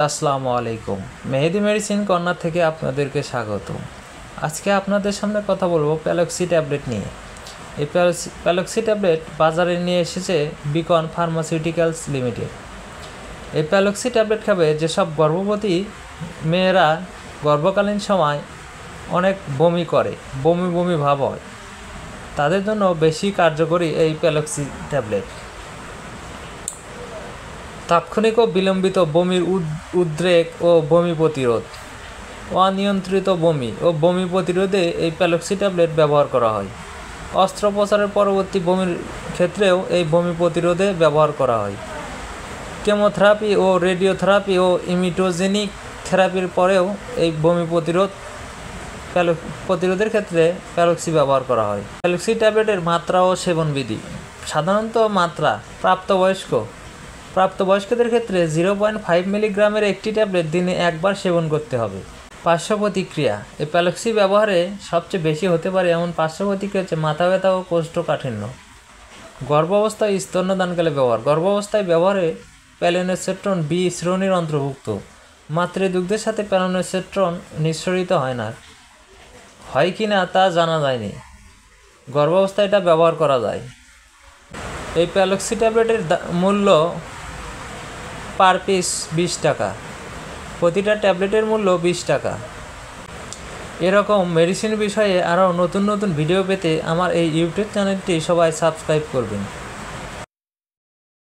আসসালামু আলাইকুম। মেহেদি medicine corner থেকে আপনাদেরকে স্বাগত। আজকে আপনাদের সামনে কথা বলবো প্যালক্সি ট্যাবলেট নিয়ে। এই প্যালক্সি ট্যাবলেট বাজারে নিয়ে এসেছে বিকন ফার্মাসিউটিক্যালস লিমিটেড। এই প্যালক্সি ট্যাবলেট খাবে যেসব গর্ভবতী মেয়েরা গর্ভকালীন সময় অনেক বমি করে, বমি ভাব হয়, তাদের জন্য বেশি কার্যকরী এই প্যালক্সি ট্যাবলেট। তাৎক্ষণিক ও বিলম্বিত বমির উদ্রেক ও বমি প্রতিরোধ, অনিয়ন্ত্রিত বমি ও বমি প্রতিরোধে এই প্যালক্সি ট্যাবলেট ব্যবহার করা হয়। অস্ত্রোপচারের পরবর্তী বমির ক্ষেত্রেও এই বমি প্রতিরোধে ব্যবহার করা হয়। কেমোথেরাপি ও রেডিওথেরাপি ও ইমিটোজেনিক থেরাপির পরেও এই বমি প্রতিরোধের ক্ষেত্রে প্যালক্সি ব্যবহার করা হয়। প্যালক্সি ট্যাবলেটের মাত্রা ও সেবনবিধি। সাধারণত মাত্রা প্রাপ্তবয়স্কদের ক্ষেত্রে 0.5 মিলিগ্রামের একটি ট্যাবলেট দিনে একবার সেবন করতে হবে। পার্শ্ব প্রতিক্রিয়া। এই প্যালক্সি ব্যবহারে সবচেয়ে বেশি হতে পারে এমন পার্শ্ব প্রতিক্রিয়া হচ্ছে মাথা ব্যথা ও কোষ্ঠকাঠিন্য। গর্ভাবস্থায় স্তন্যদানকালে ব্যবহার। গর্ভাবস্থায় ব্যবহারে প্যালিনোসেট্রন বি শ্রেণীর অন্তর্ভুক্ত। মাতৃদুগ্ধের সাথে প্যালিনোসেট্রন নিঃসরিত হয় কি না তা জানা যায়নি। গর্ভাবস্থায় এটা ব্যবহার করা যায়। এই প্যালক্সি ট্যাবলেটের মূল্য পার পিস 20 টাকা। প্রতিটা ট্যাবলেটের মূল্য 20 টাকা। এরকম মেডিসিন বিষয়ে আরও নতুন ভিডিও পেতে আমার এই ইউটিউব চ্যানেলটি সবাই সাবস্ক্রাইব করবেন।